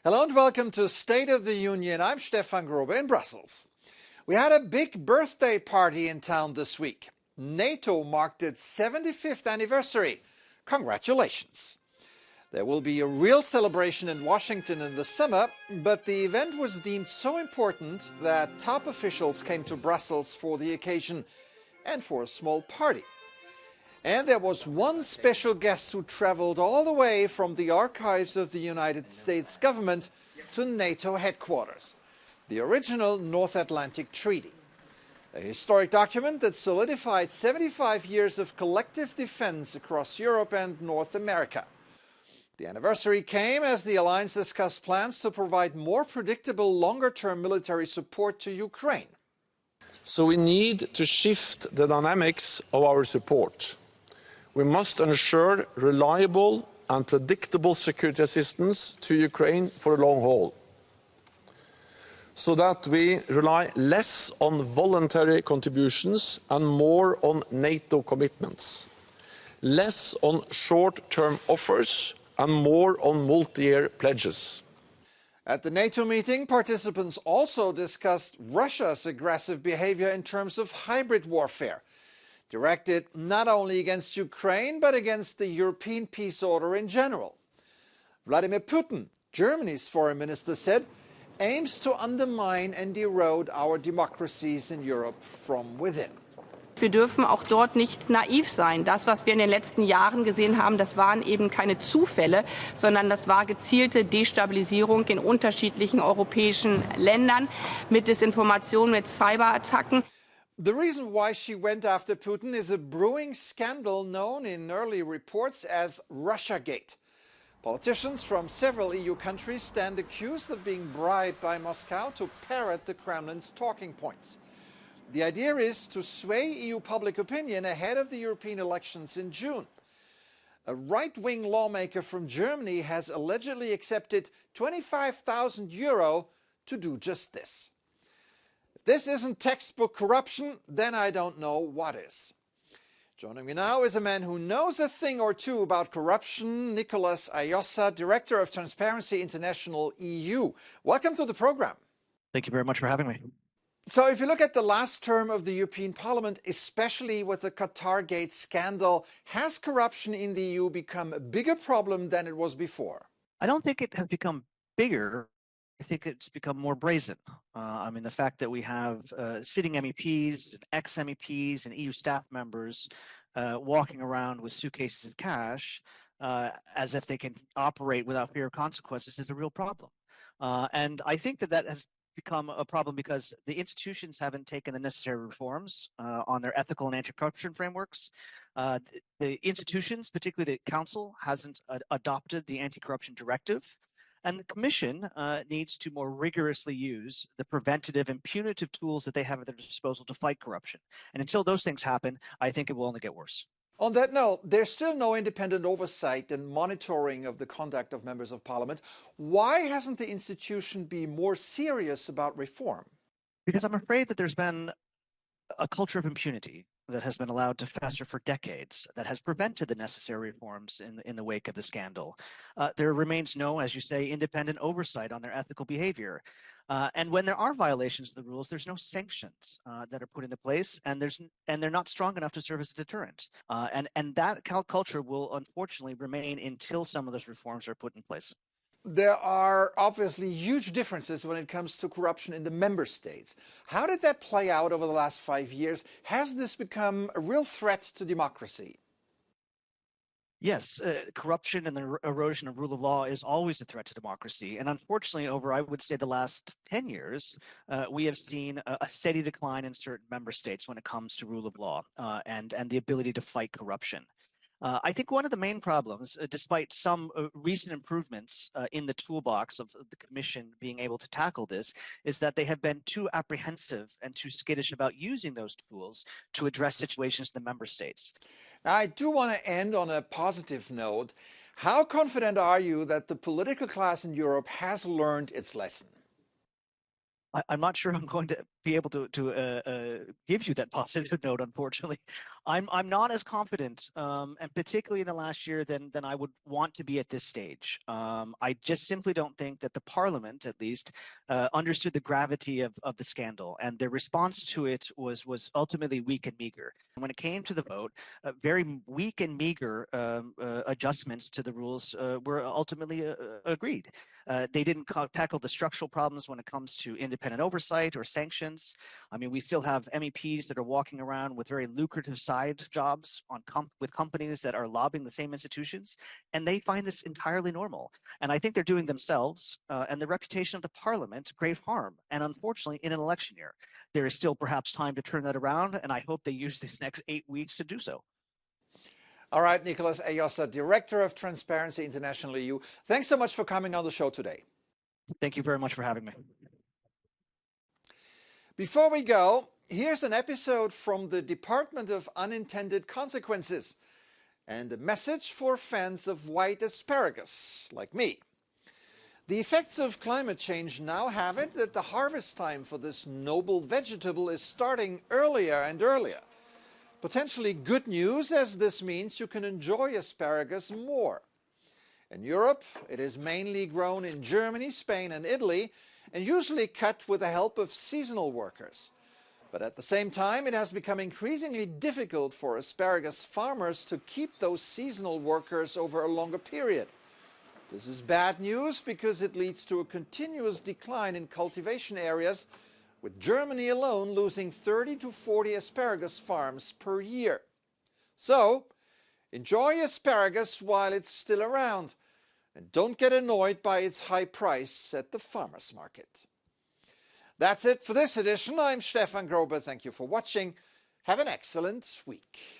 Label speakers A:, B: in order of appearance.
A: Hello and welcome to State of the Union. I'm Stefan Grobe in Brussels. We had a big birthday party in town this week. NATO marked its 75th anniversary. Congratulations. There will be a real celebration in Washington in the summer, but the event was deemed so important that top officials came to Brussels for the occasion and for a small party. And there was one special guest who traveled all the way from the archives of the United States government to NATO headquarters, the original North Atlantic Treaty, a historic document that solidified 75 years of collective defense across Europe and North America. The anniversary came as the alliance discussed plans to provide more predictable, longer-term military support to Ukraine.
B: So we need to shift the dynamics of our support. We must ensure reliable and predictable security assistance to Ukraine for the long haul, so that we rely less on voluntary contributions and more on NATO commitments, less on short-term offers and more on multi-year pledges.
A: At the NATO meeting, participants also discussed Russia's aggressive behavior in terms of hybrid warfare, directed not only against Ukraine, but against the European peace order in general. Vladimir Putin, Germany's foreign minister, said, aims to undermine and erode our democracies in Europe from within.
C: Wir dürfen auch dort nicht naiv sein. Das, was wir in den letzten Jahren gesehen haben, das waren eben keine Zufälle, sondern das war gezielte Destabilisierung in unterschiedlichen europäischen Ländern mit Desinformation, mit Cyberattacken.
A: The reason why she went after Putin is a brewing scandal known in early reports as Rusiagate. Politicians from several EU countries stand accused of being bribed by Moscow to parrot the Kremlin's talking points. The idea is to sway EU public opinion ahead of the European elections in June. A right-wing lawmaker from Germany has allegedly accepted €25,000 to do just this. If this isn't textbook corruption, then I don't know what is. Joining me now is a man who knows a thing or two about corruption, Nicholas Ayosa, Director of Transparency International EU. Welcome to the program.
D: Thank you very much for having me.
A: So if you look at the last term of the European Parliament, especially with the Qatargate scandal, has corruption in the EU become a bigger problem than it was before?
D: I don't think it has become bigger. I think it's become more brazen. The fact that we have sitting MEPs, ex-MEPs, and EU staff members walking around with suitcases of cash as if they can operate without fear of consequences is a real problem. And I think that has become a problem because the institutions haven't taken the necessary reforms on their ethical and anti-corruption frameworks. The institutions, particularly the Council, hasn't adopted the anti-corruption directive. And the Commission needs to more rigorously use the preventative and punitive tools that they have at their disposal to fight corruption. And until those things happen, I think it will only get worse.
A: On that note, there's still no independent oversight and monitoring of the conduct of members of parliament. Why hasn't the institution been more serious about reform?
D: Because I'm afraid that there's been a culture of impunity that has been allowed to fester for decades that has prevented the necessary reforms in the wake of the scandal. There remains no, as you say, independent oversight on their ethical behavior. And when there are violations of the rules, there's no sanctions that are put into place, and they're not strong enough to serve as a deterrent. And that culture will unfortunately remain until some of those reforms are put in place.
A: There are obviously huge differences when it comes to corruption in the member states. How did that play out over the last 5 years? Has this become a real threat to democracy?
D: Yes, corruption and the erosion of rule of law is always a threat to democracy. And unfortunately, over, I would say, the last 10 years, we have seen a steady decline in certain member states when it comes to rule of law and the ability to fight corruption. I think one of the main problems, despite some recent improvements in the toolbox of the Commission being able to tackle this, is that they have been too apprehensive and too skittish about using those tools to address situations in the member states.
A: Now, I do want to end on a positive note. How confident are you that the political class in Europe has learned its lesson?
D: I'm not sure I'm going to be able to give you that positive note. Unfortunately, I'm not as confident, and particularly in the last year, than I would want to be at this stage. I just simply don't think that the Parliament, at least, understood the gravity of the scandal, and their response to it was ultimately weak and meager. And when it came to the vote, very weak and meager adjustments to the rules were ultimately agreed. They didn't tackle the structural problems when it comes to independent oversight or sanctions. I mean, we still have MEPs that are walking around with very lucrative side jobs with companies that are lobbying the same institutions, and they find this entirely normal. And I think they're doing themselves and the reputation of the Parliament great harm. And unfortunately, in an election year, there is still perhaps time to turn that around, and I hope they use these next 8 weeks to do so.
A: All right, Nicholas Ejosa, Director of Transparency International EU. Thanks so much for coming on the show today.
D: Thank you very much for having me.
A: Before we go, here's an episode from the Department of Unintended Consequences and a message for fans of white asparagus, like me. The effects of climate change now have it that the harvest time for this noble vegetable is starting earlier and earlier. Potentially good news, as this means you can enjoy asparagus more. In Europe, it is mainly grown in Germany, Spain and Italy, and usually cut with the help of seasonal workers. But at the same time, it has become increasingly difficult for asparagus farmers to keep those seasonal workers over a longer period. This is bad news because it leads to a continuous decline in cultivation areas, with Germany alone losing 30 to 40 asparagus farms per year. So, enjoy asparagus while it's still around, and don't get annoyed by its high price at the farmer's market. That's it for this edition. I'm Stefan Grobe. Thank you for watching. Have an excellent week.